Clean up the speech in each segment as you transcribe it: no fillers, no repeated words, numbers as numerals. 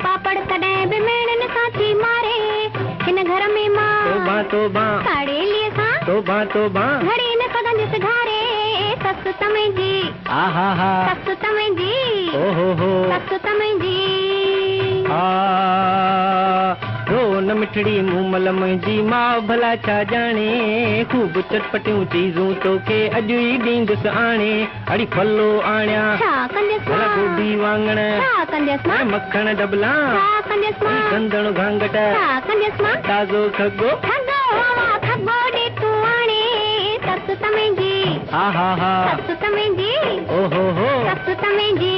पापड़ तॾहिं बि मेणन साथी मारे हिन घर में मां तोबा तोबा साड़े लिए सां तोबा तोबा घड़ी न सघंदसि घारे ससु तमें जी आहा हा ससु तमें जी ओहो ससु तमें जी रो न मिठड़ी मूमल मुंहिंजी मां भला छा ॼाणे खूब चटपटियूं चीज़ूं तोखे अॼु ई ॾींदुसि आणे अड़ी फलो आणिया छा कंदसि भला मां गोभी वाङण छा कंदसि मां मक्खण डबला छा कंदसि मां गंदण घांगट छा कंदसि मां ताज़ो खगो खगो खगो ॾे तूं आणे ससु तमें जी आहा हा ससु तमें जी ओहो ससु तमें जी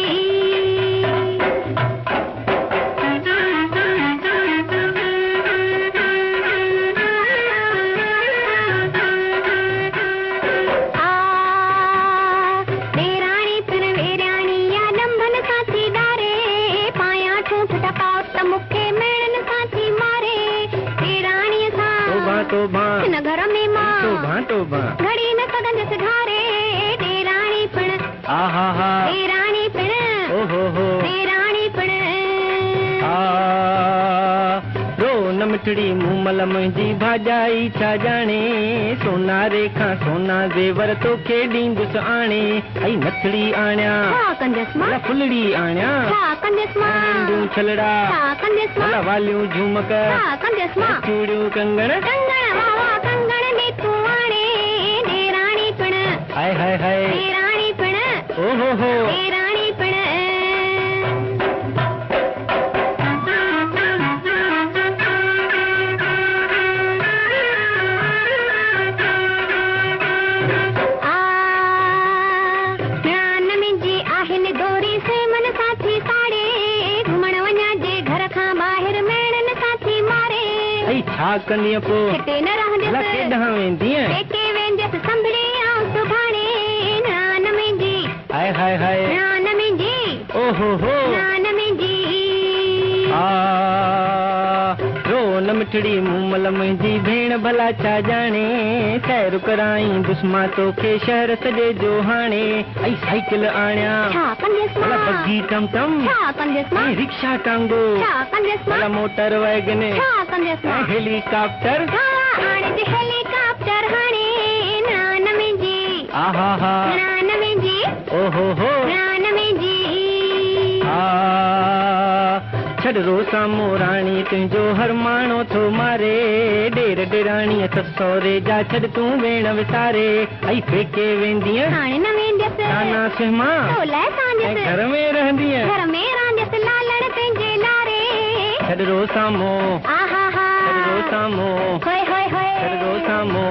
तोबा हिन घर में मां तोबा तोबा घड़ी न सघंदसि घारे ॾेराणी पिण आहा हा ॾेराणी पिण ओहो ॾेराणी पिण रो न मिठड़ी मूमल मुंहिंजी भाॼाई छा ॼाणे सोनारे खां सोना जेवर तोखे ॾींदुसि आणे ऐं नथड़ी आणिया छा कंदसि मां फुलड़ी आणिया छा कंदसि मां नंढियूं छलड़ा छा कंदसि मां वालियूं झुमक छा कंदसि मां चूड़ियूं कंगण वाह कंगण ॾे तूं आणे ॾेराणी पिण हाय हाय हाय ॾेराणी पिण ओहो ॾेराणी पिण छा कंदीअ पोइ हिते न रहंदसि केॾांहुं वेंदीअ पेके वेंदसि संभड़ी आऊं सुभाणे नान में जी हाय हाय हाय नान में जी ओहो नान में जी रो न मिठड़ी मूमल मुंहिंजी भेण भला छा ॼाणे सैर कराई दुश्मा तोखे शहर सॼे जो हाणे ऐं साइकिल आणिया छा कंदसि मां बग्गी टमटम छा कंदसि मां रिक्शा टांगो छा कंदसि मां मोटर वैगन छा कंदसि मां हेलीकॉप्टर हाणे जे हेलीकॉप्टर हाणे नान में जी आहा हा नान में जी ओहो नान में जी छॾ रोसा मोराणी तुंहिंजो हर माण्हू थो मारे ॾेर ॾेराणीअ ससोरे जा छॾ तूं भेण विसारे ऐं पेके वेंदीअ हाणे न वेंदसि नाना सिमा घर में रहंदीअ घर में रहंदसि लालण पंहिंजे लारे छॾ रोसा मो आहा हा छॾ रोसा मो होय होय होय छॾ रोसा मो